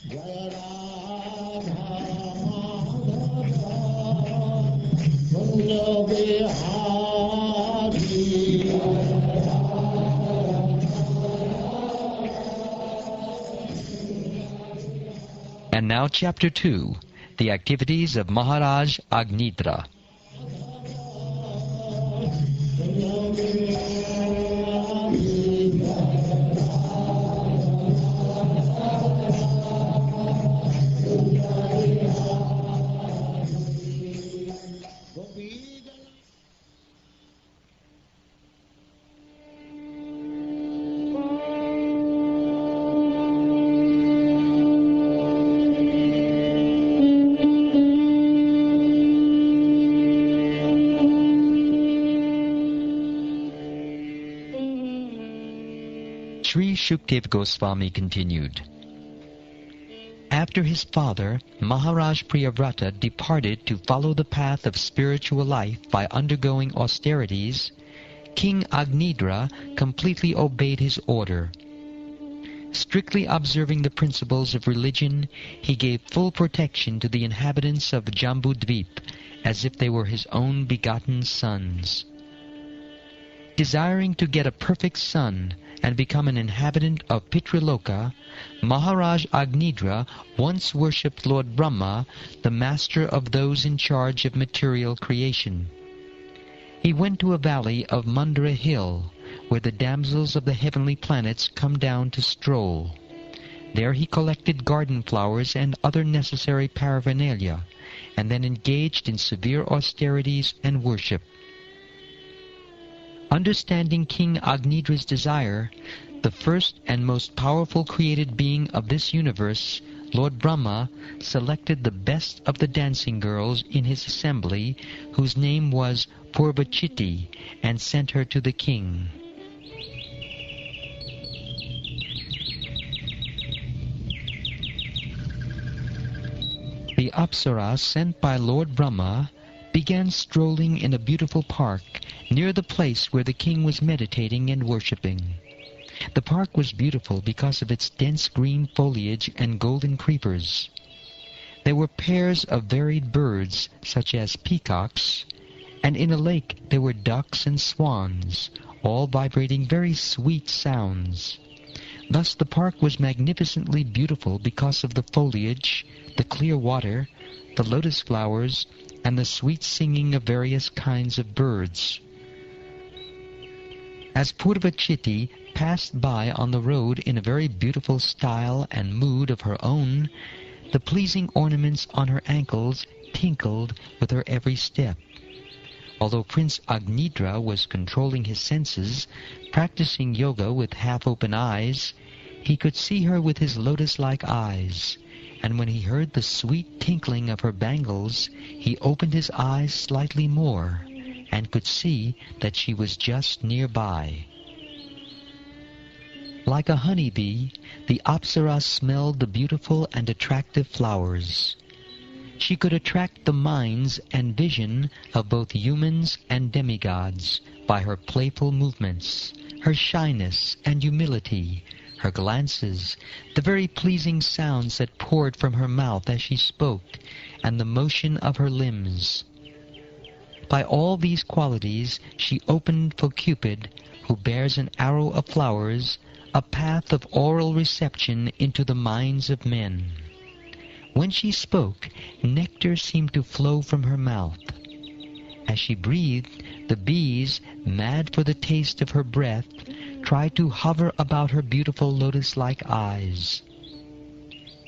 And now Chapter 2, the activities of Maharaj Agnidra. Sri Shukdev Goswami continued. After his father, Maharaj Priyavrata departed to follow the path of spiritual life by undergoing austerities, King Agnidra completely obeyed his order. Strictly observing the principles of religion, he gave full protection to the inhabitants of Jambudvip, as if they were his own begotten sons. Desiring to get a perfect son and become an inhabitant of Pitriloka, Maharaj Agnidra once worshipped Lord Brahma, the master of those in charge of material creation. He went to a valley of Mandara hill, where the damsels of the heavenly planets come down to stroll. There he collected garden flowers and other necessary paraphernalia, and then engaged in severe austerities and worship. Understanding King Agnidra's desire, the first and most powerful created being of this universe, Lord Brahma, selected the best of the dancing girls in his assembly, whose name was Purvachiti, and sent her to the king. The Apsaras sent by Lord Brahma began strolling in a beautiful park near the place where the king was meditating and worshipping. The park was beautiful because of its dense green foliage and golden creepers. There were pairs of varied birds, such as peacocks, and in a lake there were ducks and swans, all vibrating very sweet sounds. Thus the park was magnificently beautiful because of the foliage, the clear water, the lotus flowers, and the sweet singing of various kinds of birds. As Purvachiti passed by on the road in a very beautiful style and mood of her own, the pleasing ornaments on her ankles tinkled with her every step. Although Prince Agnidra was controlling his senses, practicing yoga with half-open eyes, he could see her with his lotus-like eyes, and when he heard the sweet tinkling of her bangles, he opened his eyes slightly more, and could see that she was just nearby. Like a honeybee, the Apsara smelled the beautiful and attractive flowers. She could attract the minds and vision of both humans and demigods by her playful movements, her shyness and humility, her glances, the very pleasing sounds that poured from her mouth as she spoke, and the motion of her limbs. By all these qualities she opened for Cupid, who bears an arrow of flowers, a path of oral reception into the minds of men. When she spoke, nectar seemed to flow from her mouth. As she breathed, the bees, mad for the taste of her breath, tried to hover about her beautiful lotus-like eyes.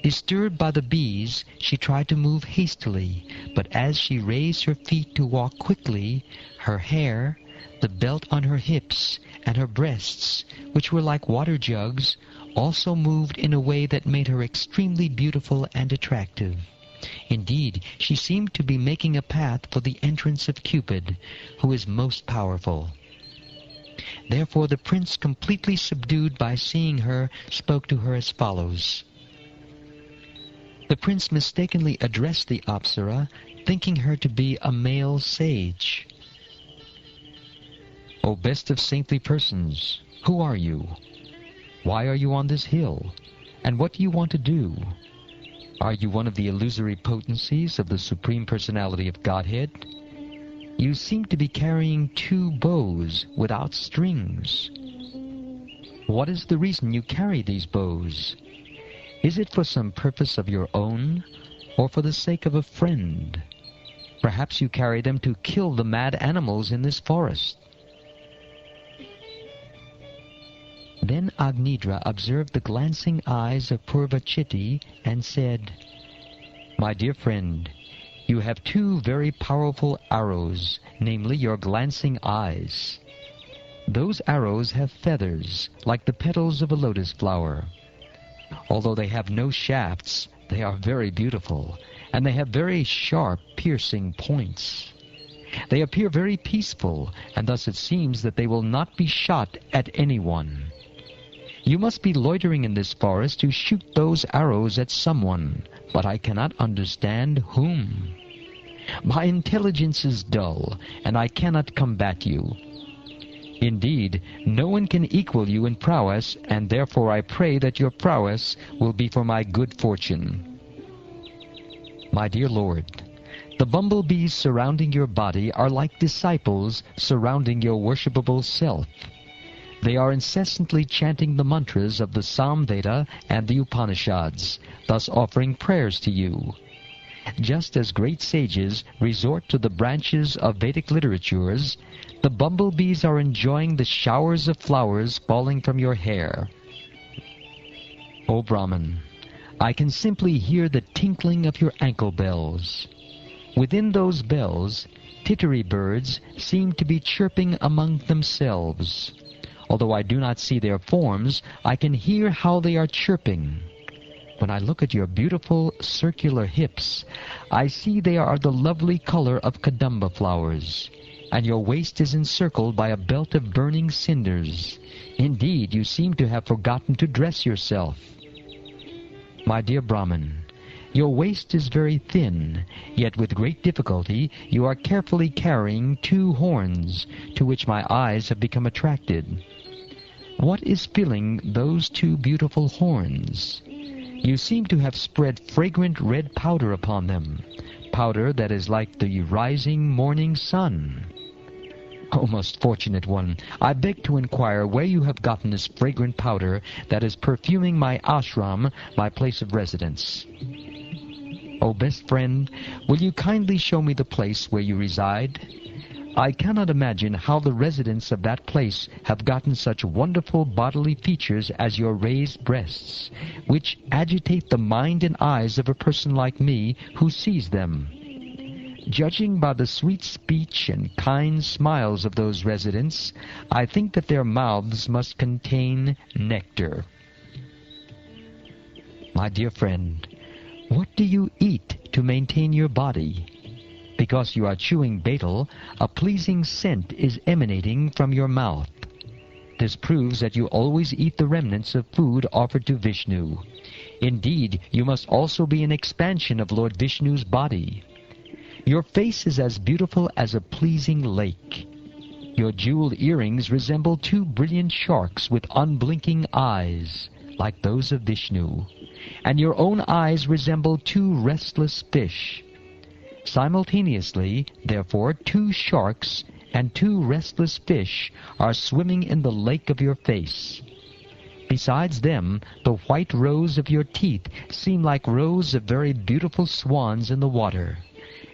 Disturbed by the bees, she tried to move hastily, but as she raised her feet to walk quickly, her hair, the belt on her hips, and her breasts, which were like water jugs, also moved in a way that made her extremely beautiful and attractive. Indeed, she seemed to be making a path for the entrance of Cupid, who is most powerful. Therefore the prince, completely subdued by seeing her, spoke to her as follows. The prince mistakenly addressed the Apsara, thinking her to be a male sage. "O best of saintly persons, who are you? Why are you on this hill? And what do you want to do? Are you one of the illusory potencies of the Supreme Personality of Godhead? You seem to be carrying 2 bows without strings. What is the reason you carry these bows? Is it for some purpose of your own, or for the sake of a friend? Perhaps you carry them to kill the mad animals in this forest. Then Agnidra observed the glancing eyes of Purvachiti and said, "My dear friend, you have 2 very powerful arrows, namely your glancing eyes. Those arrows have feathers, like the petals of a lotus flower. Although they have no shafts, they are very beautiful, and they have very sharp, piercing points. They appear very peaceful, and thus it seems that they will not be shot at anyone. You must be loitering in this forest to shoot those arrows at someone, but I cannot understand whom. My intelligence is dull, and I cannot combat you. Indeed, no one can equal you in prowess, and therefore I pray that your prowess will be for my good fortune. My dear Lord, the bumblebees surrounding your body are like disciples surrounding your worshipable self. They are incessantly chanting the mantras of the Samveda and the Upanishads, thus offering prayers to you. Just as great sages resort to the branches of Vedic literatures, the bumblebees are enjoying the showers of flowers falling from your hair. O Brahman, I can simply hear the tinkling of your ankle bells. Within those bells, tittery birds seem to be chirping among themselves. Although I do not see their forms, I can hear how they are chirping. When I look at your beautiful circular hips, I see they are the lovely color of kadamba flowers, and your waist is encircled by a belt of burning cinders. Indeed, you seem to have forgotten to dress yourself. My dear Brahman, your waist is very thin, yet with great difficulty you are carefully carrying 2 horns, to which my eyes have become attracted. What is filling those 2 beautiful horns? You seem to have spread fragrant red powder upon them, powder that is like the rising morning sun. O most fortunate one, I beg to inquire where you have gotten this fragrant powder that is perfuming my ashram, my place of residence. O best friend, will you kindly show me the place where you reside? I cannot imagine how the residents of that place have gotten such wonderful bodily features as your raised breasts, which agitate the mind and eyes of a person like me who sees them. Judging by the sweet speech and kind smiles of those residents, I think that their mouths must contain nectar. My dear friend, what do you eat to maintain your body? Because you are chewing betel, a pleasing scent is emanating from your mouth. This proves that you always eat the remnants of food offered to Vishnu. Indeed, you must also be an expansion of Lord Vishnu's body. Your face is as beautiful as a pleasing lake. Your jeweled earrings resemble 2 brilliant sharks with unblinking eyes, like those of Vishnu, and your own eyes resemble 2 restless fish. Simultaneously, therefore, 2 sharks and 2 restless fish are swimming in the lake of your face. Besides them, the white rows of your teeth seem like rows of very beautiful swans in the water,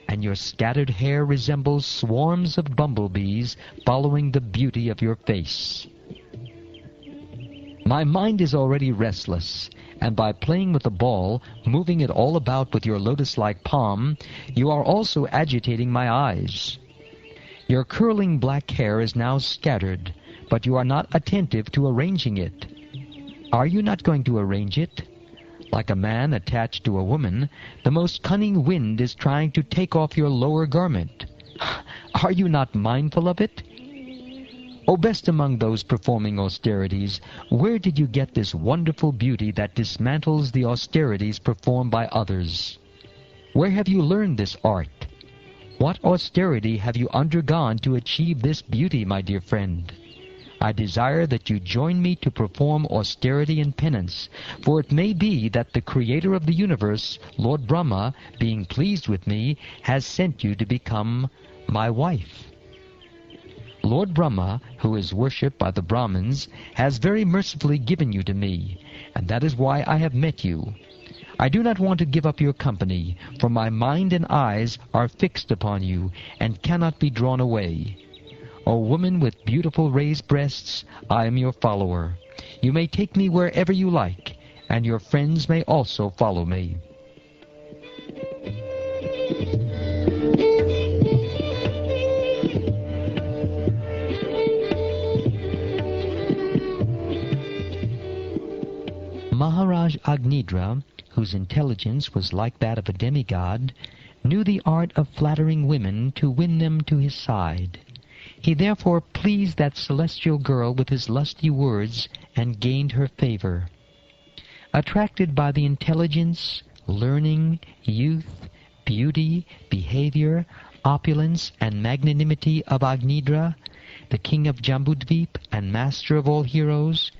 and your scattered hair resembles swarms of bumblebees following the beauty of your face. My mind is already restless, and by playing with the ball, moving it all about with your lotus-like palm, you are also agitating my eyes. Your curling black hair is now scattered, but you are not attentive to arranging it. Are you not going to arrange it? Like a man attached to a woman, the most cunning wind is trying to take off your lower garment. Are you not mindful of it? O best among those performing austerities, where did you get this wonderful beauty that dismantles the austerities performed by others? Where have you learned this art? What austerity have you undergone to achieve this beauty, my dear friend? I desire that you join me to perform austerity and penance, for it may be that the Creator of the universe, Lord Brahma, being pleased with me, has sent you to become my wife. Lord Brahma, who is worshipped by the Brahmins, has very mercifully given you to me, and that is why I have met you. I do not want to give up your company, for my mind and eyes are fixed upon you, and cannot be drawn away. O woman with beautiful raised breasts, I am your follower. You may take me wherever you like, and your friends may also follow me. Maharaj Agnidra, whose intelligence was like that of a demigod, knew the art of flattering women to win them to his side. He therefore pleased that celestial girl with his lusty words and gained her favor. Attracted by the intelligence, learning, youth, beauty, behavior, opulence, and magnanimity of Agnidra, the king of Jambudvip and master of all heroes,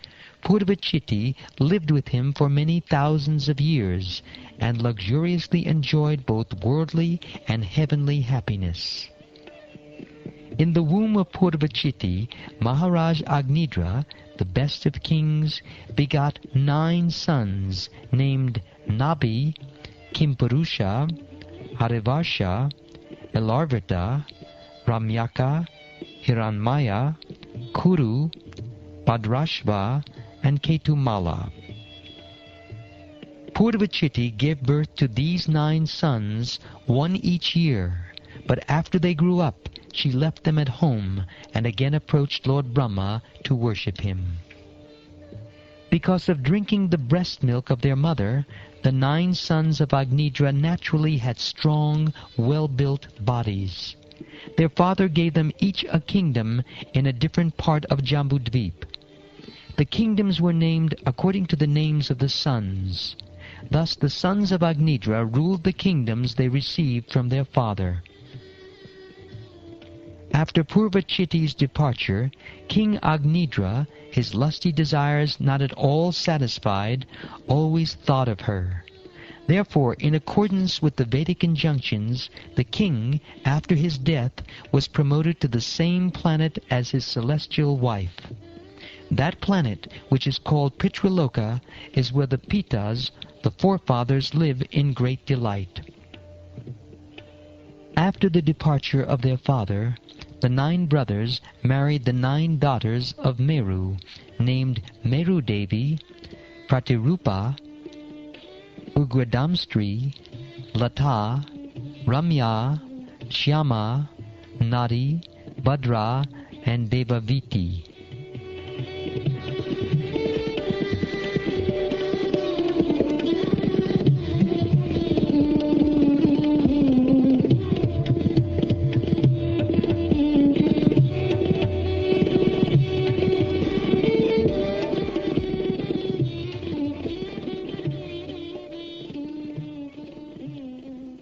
Purvachiti lived with him for many thousands of years, and luxuriously enjoyed both worldly and heavenly happiness. In the womb of Purvachiti, Maharaj Agnidra, the best of kings, begot 9 sons, named Nabi, Kimpurusha, Harivarsha, Elarvita, Ramyaka, Hiranmaya, Kuru, Bhadrashva, and Ketumala. Purvachiti gave birth to these 9 sons, one each year, but after they grew up, she left them at home and again approached Lord Brahma to worship him. Because of drinking the breast milk of their mother, the 9 sons of Agnidra naturally had strong, well-built bodies. Their father gave them each a kingdom in a different part of Jambudvip. The kingdoms were named according to the names of the sons. Thus the sons of Agnidra ruled the kingdoms they received from their father. After Purvachiti's departure, King Agnidra, his lusty desires not at all satisfied, always thought of her. Therefore, in accordance with the Vedic injunctions, the king, after his death, was promoted to the same planet as his celestial wife. That planet, which is called Pitraloka, is where the Pitas, the forefathers, live in great delight. After the departure of their father, the 9 brothers married the 9 daughters of Meru, named Meru Devi, Pratirupa, Ugradamstri, Lata, Ramya, Shyama, Nadi, Bhadra, and Devaviti.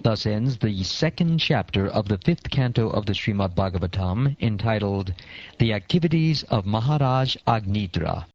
Thus ends the 2nd chapter of the 5th canto of the Srimad Bhagavatam, entitled The Activities of Maharaj Agnidra.